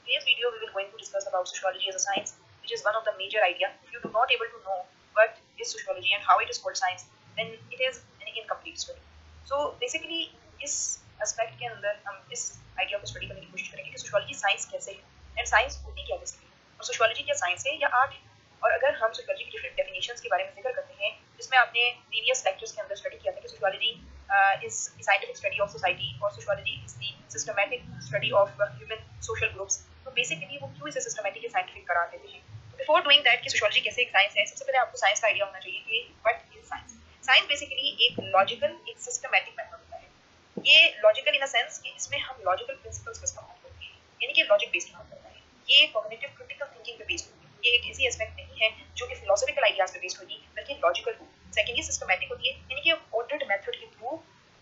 today's video we will going to discuss about sociology as a science, which is one of the major idea. If you do not able to know what is sociology and how it is called science, then it is an incomplete study. So basically इस aspect के अंदर हम इस idea को study करने की कोशिश करेंगे कि सोशियोलॉजी साइंस कैसे है एंड साइंस होती क्या बेसिकली, और सोशियोलॉजी क्या साइंस है या आर्ट है. और अगर हम सोशियोलॉजी की डिफरेंट डेफिनेशंस के बारे में जिक्र करते हैं, जिसमें आपने प्रीवियस लेक्चर्स के अंदर स्टडी किया था कि sociology is the scientific study of society और sociology is the systematic study of human social groups. तो बेसिकली वो क्यों इसे सिस्टमैटिक या साइंटिफिक करार देते हैं. बिफोर डूइंग दैट कि सोशियोलॉजी कैसे एक साइंस है, सबसे पहले आपको साइंस का आइडिया होना चाहिए कि what is science. Science basically एक लॉजिकल एक सिस्टमैटिक मेथड होता है. ये लॉजिकल इन अ सेंस कि इसमें हम लॉजिकल प्रिंसिपल्स का इस्तेमाल करते हैं, यानी कि लॉजिक बेस्ड काम करता है. ये कॉग्निटिव क्रिटिकल थिंकिंग पे बेस्ड होती है. ये एक ऐसी एस्पेक्ट नहीं है जो कि फिलोसॉफिकल आइडियाज पे बेस्ड होगी, बल्कि लॉजिकल हो. सेकंड, ये सिस्टमैटिक होती है, यानी कि ऑर्डर्ड मेथड के थ्रू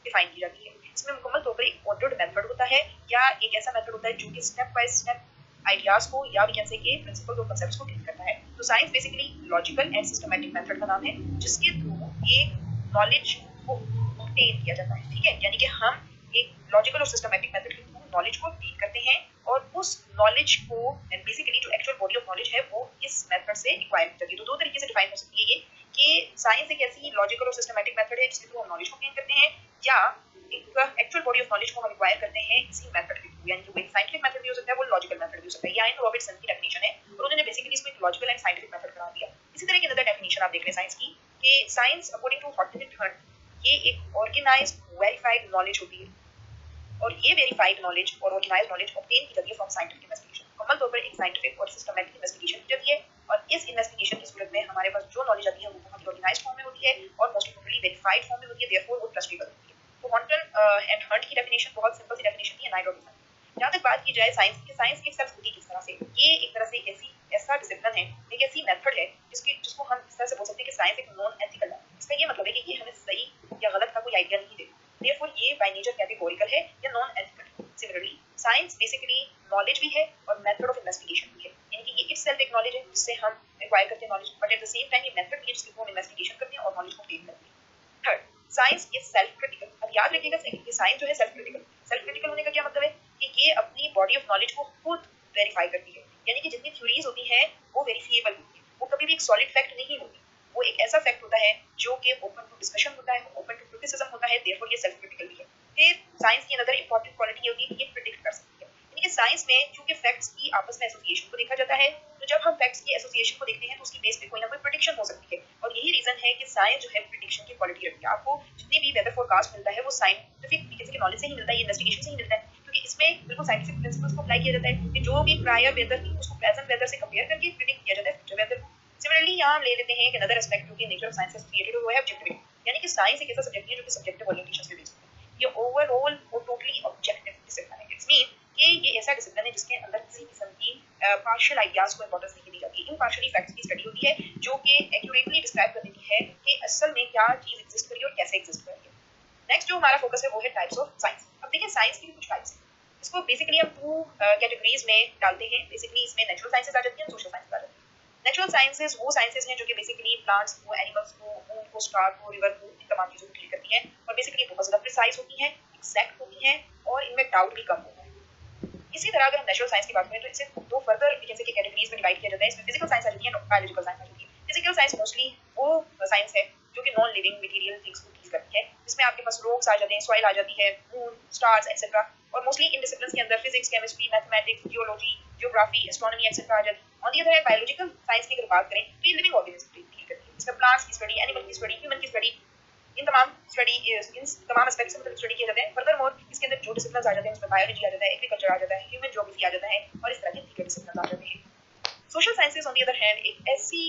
डिफाइन की जाती है. इसमें मुकम्मल तौर पर एक ऑर्डर्ड मेथड होता है या एक ऐसा मेथड होता है जो कि स्टेप बाय स्टेप आइडियाज को या भी कह सकते हैं प्रिंसिपल्स और कांसेप्ट्स को डील करता है. तो science basically logical and systematic method का नाम है, जिसके थ्रू एक नॉलेज को ऑब्टेन किया जाता है. ठीक है, यानी कि हम एक लॉजिकल और सिस्टमैटिक मेथड के थ्रू नॉलेज को डील करते हैं और उस नॉलेज को एंड बेसिकली जो एक्चुअल बॉडी ऑफ नॉलेज है वो इस मेथड से एक्वायर की जाती है. तो दो तरीके से डिफाइन हो सकती है ये कि साइंस एक ऐसी लॉजिकल और सिस्टमैटिक मेथड है जिसके थ्रू हम नॉलेज को गेन करते हैं, या एक एक्चुअल बॉडी ऑफ नॉलेज को हम एक्वायर करते हैं इसी मेथड के थ्रू. यानी कि वो साइंटिफिक मेथड भी हो सकता है, वो लॉजिकल मेथड भी हो सकता है. ये आइन रॉबर्टसन की डेफिनेशन है और उन्होंने बेसिकली इसको एक लॉजिकल एंड साइंटिफिक मेथड करार दिया. इसी तरह की अनदर डेफिनेशन आप देख रहे हैं साइंस की कि साइंस अकॉर्डिंग टू हॉटलिट हंट ये एक ऑर्गेनाइज्ड वेरीफाइड नॉलेज होती है, और ये वेरीफाइड नॉलेज और ऑर्गेनाइज्ड नॉलेज ऑब्टेन की जाती है फ्रॉम साइंटिफिक इन्वेस्टिगेशन. मुकम्मल तौर पर एक साइंटिफिक और सिस्टमैटिक इन्वेस्टिगेशन की जाती है, और इस इन्वेस्टिगेशन की सूरत में हमारे पास जो नॉलेज आती है वो बहुत ही ऑर्गेनाइज्ड फॉर्म में होती है और मोस्ट प्रोबेबली वेरीफाइड फॉर्म में होती है, देयरफॉर वो ट्रस्टेबल होती है. तो हॉटन एंड हंट की डेफिनेशन बहुत सिंपल सी डेफिनेशन थी, नाइन रॉबिन्सन. जहाँ तक बात की जाए साइंस की, साइंस की सेल्फ होती किस तरह से, ये एक तरह से ऐसा डिसिप्लिन है, एक ऐसी मेथड है जिसको हम इस तरह से बोल सकते हैं कि साइंस एक नॉन एथिकल है. इसका ये मतलब है कि ये हमें सही या गलत का कोई आइडिया नहीं देता, देयरफॉर ये बाय नेचर कैटेगोरिकल है या non ethical. Similarly science basically knowledge भी है और मेथड ऑफ इन्वेस्टिगेशन भी है, यानी कि ये इटसेल्फ एक नॉलेज है जिससे हम एक्वायर करते हैं knowledge, but at the same time ये मेथड भी है जिसके थ्रू हम इन्वेस्टिगेशन करते हैं और नॉलेज को गेन करते हैं. Third, science is self critical. अब याद रखिएगा कि साइंस जो है सेल्फ क्रिटिकल. सेल्फ क्रिटिकल होने का क्या मतलब है कि ये अपनी बॉडी ऑफ नॉलेज को खुद वेरीफाई करती है, यानी कि जितनी थ्योरीज होती हैं वो वेरीफिएबल होती है, वो कभी भी एक सॉलिड फैक्ट नहीं होती. वो एक ऐसा फैक्ट होता है जो कि ओपन टू डिस्कशन होता है, ओपन टू क्रिटिसिज्म होता है, देयरफॉर ये सेल्फ क्रिटिकल भी है. फिर साइंस की अनदर इंपॉर्टेंट क्वालिटी होती है कि ये प्रिडिक्ट कर सकती है, यानी कि साइंस में क्योंकि फैक्ट्स की आपस में एसोसिएशन को देखा जाता है, तो जब हम फैक्ट्स की एसोसिएशन को देखते हैं तो उसकी बेस पे कोई ना कोई प्रेडिक्शन हो सकती है, और यही रीजन है कि साइंस जो है प्रेडिक्शन की क्वालिटी रखती है. आपको जितनी भी वेदर फोरकास्ट मिलता है वो साइंटिफिक तरीके से नॉलेज से ही मिलता है, ये इन्वेस्टिगेशन से ही मिलता है, क्योंकि इसमें बिल्कुल साइंटिफिक प्रिंसिपल्स को अप्लाई किया जाता है कि जो भी प्रायर वेदर थी उसको प्रेजेंट वेदर से कंपेयर करके प्रेडिक्ट किया जाता है फ्यूचर वेदर. सिमिलरली यहाँ हम ले लेते हैं एक अनदर एस्पेक्ट जो कि नेचर ऑफ साइंस क्रिएटेड हुआ है ऑब्जेक्टिविटी, यानी कि साइंस एक ऐसा सब्जेक्ट है जो कि सब्जेक्टिव ओरिएंटेशन पे बेस्ड है. ये ओवरऑल और टोटली ऑब्जेक्टिव डिसिप्लिन है. इट्स मीन कि ये ऐसा डिसिप्लिन है जिसके अंदर किसी किस्म की पार्शियल आइडियाज को इंपॉर्टेंस नहीं दी जाती है. इम्पार्शियली फैक्ट्स की स्टडी होती है जो कि एक्यूरेटली डिस्क्राइब कर देती है कि असल में क्या चीज एग्जिस्ट कर रही है और कैसे एग्जिस्ट कर रही है. नेक्स्ट जो हमारा फोकस है वो है टाइप्स ऑफ साइंस. अब देखिए साइंस की भी कुछ टाइप्स हैं, इसको बेसिकली हम टू कैटेगरीज में डालते हैं. बेसिकली इसमें नेचुरल साइंसेज आ जाती हैं, सोशल साइंस आ जाती है. नेचुरल साइंसेज वो साइंसेज हैं जो कि बेसिकली प्लांट्स को, एनिमल्स को, मून को, स्टार को, रिवर को, इन तमाम चीजों को डील करती हैं, और बेसिकली बहुत ज्यादा प्रिसाइज होती हैं, एग्जैक्ट होती हैं, और इनमें डाउट भी कम होता है. इसी तरह अगर हम नेचुरल साइंस की बात करें तो इसे दो फर्दर जैसे कि कैटेगरीज में डिवाइड किया जाता है. इसमें फिजिकल साइंस आ जाती है, बायोलॉजिकल साइंस आ जाती है. फिजिकल साइंस मोस्टली वो साइंस है जो कि नॉन लिविंग मटेरियल थिंग्स को डील करती है, जिसमें आपके पास रॉक्स आ जाते हैं, सॉइल आ जाती है, मून, स्टार्स एक्सेट्रा. और मोस्टली इन डिसिप्लिन्स के अंदर physics, chemistry, mathematics, geology, geography, astronomy etcetera आ जाती है. On the other hand biological science की अगर बात करें तो ये लिविंग ऑर्गेनिज्म डील करती है. इसमें प्लांट्स की स्टडी, एनिमल की स्टडी, ह्यूमन की स्टडी, इन तमाम एस्पेक्ट्स में स्टडी किए जाते हैं. फर्दरमोर इसके अंदर जो डिसिप्लिन्स आ जाते हैं उसमें बायोलॉजी आ जाता है, एग्रीकल्चर आ जाता है, ह्यूमन ज्योग्राफी आ जाता है, और इस तरह के दीगर डिसिप्लिन्स आ जाते हैं. Social sciences on the other hand एक ऐसी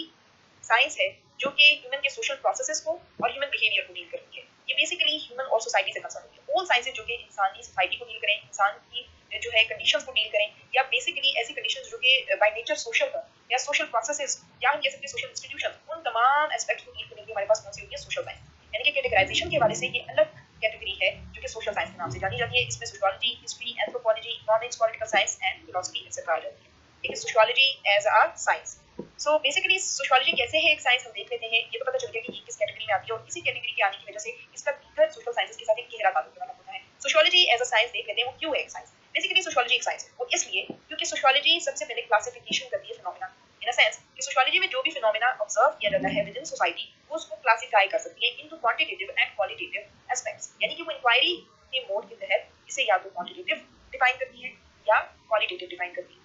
साइंस है जो कि ह्यूमन के सोशल प्रोसेसेस को और ह्यूमन बिहेवियर को डील करती है. ये बेसिकली ह्यूमन और सोसाइटी से कंसर्न होती है. ऑल साइंसेज जो कि इंसानी सोसाइटी को डील करें, इंसान की जो है कंडीशंस को डील करें, या बेसिकली ऐसी कंडीशंस जो कि बाय नेचर सोशल है, या सोशल प्रोसेसेस, या हम कह सकते हैं सोशल इंस्टीट्यूशंस, उन तमाम एस्पेक्ट्स को डील करने के लिए हमारे पास कौन सी होती है, सोशल साइंस. यानी कि कैटेगराइजेशन के हवाले से ये अलग कैटेगरी है जो कि सोशल साइंस के नाम से जानी जाती है. इसमें sociology, history, anthropology, economics, political science and philosophy etcetera आ जाती है. ठीक है, sociology as a science. So basically sociology कैसे है एक साइंस हम देख लेते हैं. ये तो पता चल गया कि ये किस कैटेगरी में आती है, और इसी कैटेगरी के आने की वजह से इसका दीगर सोशल साइंसेज के साथ एक गहरा ताल्लुक होता है. सोशियोलॉजी एज अ साइंस देख लेते हैं वो क्यों है एक साइंस. बेसिकली सोशियोलॉजी एक साइंस है, और इसलिए क्योंकि सोशियोलॉजी सबसे पहले क्लासिफिकेशन करती है फिनोमेना, इन अ सेंस कि सोशियोलॉजी में जो भी फिनोमेना ऑब्जर्व किया जाता है विद इन सोसाइटी, वो उसको क्लासिफाई कर सकती है into quantitative and qualitative aspects, यानी कि वो इंक्वायरी के मोड के तहत इसे या तो क्वांटिटेटिव डिफाइन करती है या क्वालिटेटिव डिफाइन करती है।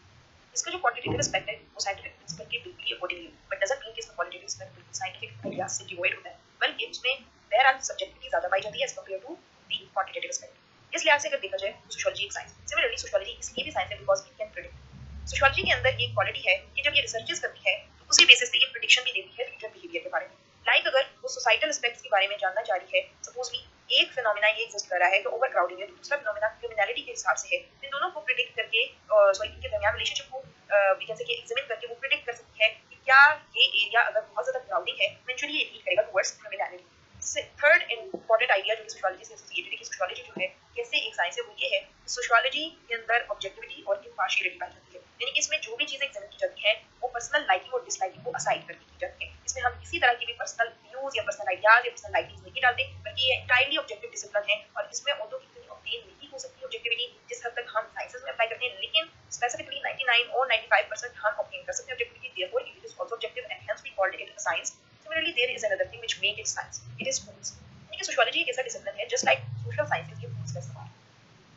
इसका जो क्वांटिटेटिव एस्पेक्ट है वो साइंटिफिक प्रिंसिपल के बिल्कुल ही अकॉर्डिंगली, बट डजंट मीन कि इसका क्वालिटेटिव एस्पेक्ट बिल्कुल साइंटिफिक आइडियाज से डिवॉइड होता है, बल्कि उसमें देयर आर सब्जेक्टिविटी ज्यादा पाई जाती है as compare to the quantitative aspect. इस लिहाज से अगर देखा जाए तो सोशियोलॉजी एक साइंस, सिमिलरली सोशियोलॉजी इसलिए भी साइंस है because it can predict. Sociology के अंदर एक क्वालिटी है कि जब ये रिसर्चेस करती है तो उसी बेसिस पे ये प्रेडिक्शन भी देती है फ्यूचर बिहेवियर के बारे में। लाइक अगर वो सोसाइटल एस्पेक्ट्स के बारे में जानना चाह रही है, सपोजली एक फिनोमेना ये एग्जिस्ट कर रहा है कि ओवर क्राउडिंग है, तो दूसरा फिनोमेना क्रिमिनलिटी के हिसाब से है, इन दोनों को प्रेडिक्ट करके सॉरी इनके दरमियान रिलेशनशिप को वी कैन से कि एग्जामिन करके वो प्रेडिक्ट कर सकती है कि क्या ये एरिया अगर बहुत ज्यादा क्राउडिंग है इवेंचुअली ये लीड करेगा towards criminality. Third important idea जो कि सोशियोलॉजी से एसोसिएटेड है कि सोशियोलॉजी जो है कैसे एक साइंस है, वो ये है कि सोशियोलॉजी के अंदर ऑब्जेक्टिविटी और इम्पार्शियलिटी पाई जाती है, यानी कि इसमें जो भी चीजें एग्जामिन की जाती है वो पर्सनल लाइकिंग और डिसलाइकिंग को असाइड करके की जाती है। इसमें हम किसी तरह की भी पर्सनल व्यूज या पर्सनल आइडियाज या पर्सनल लाइकिंग नहीं डालते, बल्कि ये एंटायरली ऑब्जेक्टिव डिसिप्लिन है, और इसमें ऑल्दो कितनी ऑब्टेन नहीं हो सकती ऑब्जेक्टिविटी जिस हद तक हम साइंसेस में अप्लाई करते हैं, लेकिन स्पेसिफिकली 99 और 95% हम ऑब्टेन कर सकते हैं objectivity, therefore it is also objective and hence we called it a science. Similarly there is another thing which make it science, it is tools, यानी कि सोशियोलॉजी एक ऐसा डिसिप्लिन है जस्ट लाइक सोशल साइंसेस के tools का इस्तेमाल,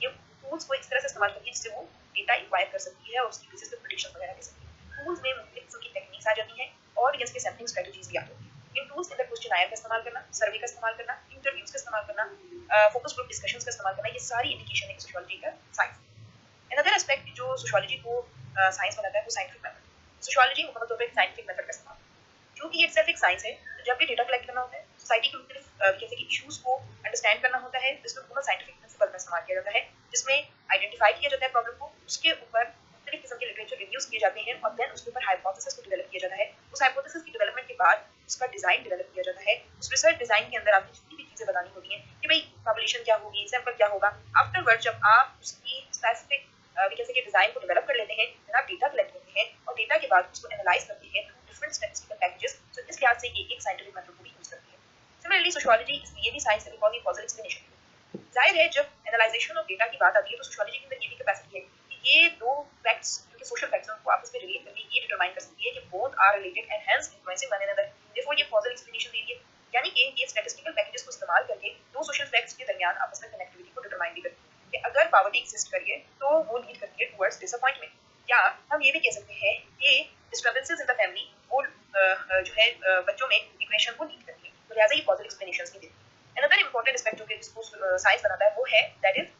ये tools को इस तरह से इस्तेमाल करके जिससे वो डेटा एक्वायर कर सकती है और उसकी बेसिस पे प्रेडिक्शन वगैरह दे सकती है। टूल्स में मुख्तलिफ किस्म की टेक्निक्स आ जाती हैं और इसके सैम्पलिंग स्ट्रेटजीज भी आती हैं। इन टूल्स के अंदर क्वेश्चनायर का इस्तेमाल करना, सर्वे का इस्तेमाल करना, इंटरव्यूज का इस्तेमाल करना, फोकस ग्रुप डिस्कशंस का इस्तेमाल करना, ये सारी इंडिकेशन है कि सोशियोलॉजी का साइंस। अनदर एस्पेक्ट जो सोशियोलॉजी को साइंस बनाता है वो साइंटिफिक मेथड। सोशियोलॉजी मुकम्मल तौर पर साइंटिफिक मेथड का इस्तेमाल, क्योंकि ये इटसेल्फ एक साइंस है, तो जब भी डेटा कलेक्ट करना होता है सोसाइटी के मुख्तलिफ कैसे कि इश्यूज को अंडरस्टैंड करना होता है, इसमें बहुत साइंटिफिक प्रिंसिपल का इस्तेमाल किया जाता है, जिसमें आइडेंटिफाई किया जाता है प्रॉब्लम को, उसके ऊपर मुख्तलिफ किस्म के लिटरेचर रिव्यूज किए जाते हैं और देन उसके ऊपर हाइपोथेसिस को डेवलप किया जाता है। उस हाइपोथेसिस की डेवलपमेंट के बाद उसका डिजाइन डेवलप किया जाता है। उस रिसर्च डिजाइन के अंदर आपको जितनी भी चीजें बतानी होती हैं कि भाई पॉपुलेशन क्या होगी, सैंपल क्या होगा, आफ्टरवर्ड जब आप उसकी स्पेसिफिक कैसे कि डिजाइन को डेवलप कर लेते हैं, फिर आप डेटा कलेक्ट करते हैं और डेटा के बाद उसको एनालाइज करते हैं थ्रू डिफरेंट स्टैटिस्टिकल पैकेजेस, तो इस लिहाज से ये एक साइंटिफिक मेथड को भी यूज करती है। सिमिलरली सोशियोलॉजी इसलिए भी साइंस है बिकॉज ये कॉजल एक्सप्लेनेशन। जाहिर है जब एनालाइजेशन ऑफ डेटा की बात आती है तो सोशियोलॉजी के अंदर ये भी कैपेसिटी है कि ये दो फैक्ट्स जो कि सोशल फैक्ट्स हैं उनको आपस में रिलेट करके ये डिटरमाइन कर सकती है कि both are related and hence influencing one another, therefore ये कॉजल एक्सप्लेनेशन दे रही है, यानी कि ये स्टैटिस्टिकल पैकेजेस को इस्तेमाल करके दो सोशल फैक्ट्स के दरमियान आपस में कनेक्टिविटी को डिटरमाइन भी करती है कि अगर पॉवर्टी एग्जिस्ट करिए तो वो लीड करती है टुवर्ड्स डिसअपॉइंटमेंट, या हम ये भी कह सकते हैं कि डिस्टर्बेंसेस इन द फैमिली वो जो है बच्चों में इक्वेशन को लीड करती है, तो लिहाजा ये कॉजल एक्सप्लेनेशंस भी देती है। अनदर इंपॉर्टेंट एस्पेक्ट जो कि इसको साइंस बनाता है वो है दैट इज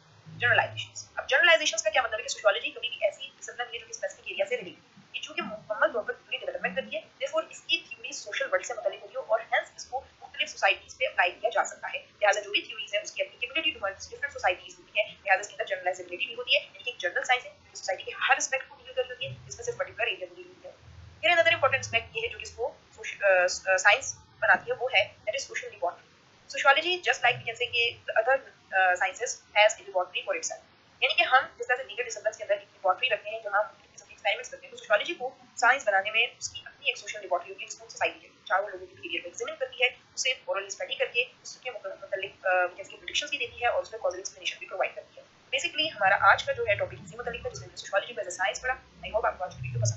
जनरलाइजेशंस। अब जनरलाइजेशंस का क्या मतलब है कि सोशियोलॉजी कभी भी ऐसी डिसिप्लिन है जो कि स्पेसिफिक एरिया से रिलेटेड, ये चूंकि मुकम्मल तौर पर पूरी डेवलपमेंट करती है, देयरफॉर इसकी थ्योरी सोशल वर्ल्ड से मुताल्लिक होती है और हेंस इसको मुख्तलिफ सोसाइटीज पे अप्लाई किया जा सकता है। लिहाजा जो भी थ्योरीज है उसकी एप्लीकेबिलिटी टुवर्ड्स डिफरेंट सोसाइटीज होती है, लिहाजा इसके अंदर जनरलाइजेबिलिटी भी होती है, यानी कि एक जनरल साइंस है जो सोसाइटी के हर एस्पेक्ट को डील कर रही होती है, इसमें सिर्फ पर्टिकुलर एरिया को डील होती है। फिर अनदर इंपॉर्टेंट एस्पेक्ट ये है जो कि इसको साइंस बनाती है वो है that is social laboratory. Sociology just like we can say कि the other sciences has a laboratory for itself, यानी कि हम जिस तरह से दीगर डिसिप्लिन्स के अंदर एक लैबोरेटरी रखते हैं जहां किसी के एक्सपेरिमेंट्स करते हैं, तो सोशियोलॉजी को साइंस बनाने में उसकी अपनी एक सोशल लैबोरेटरी होती है जिसको सोसाइटी के चारों लोगों के बिहेवियर को एग्जामिन करती है, उसे ओरली स्टडी करके उसके मुताबिक कैसे प्रेडिक्शंस भी देती है और उसमें कॉजल एक्सप्लेनेशन भी प्रोवाइड करती है। बेसिकली हमारा आज का जो है टॉपिक इसी मुताबिक है जिसमें सोशियोलॉजी को एज अ साइंस पढ़ा। आई होप आपको आज की वीडियो पसंद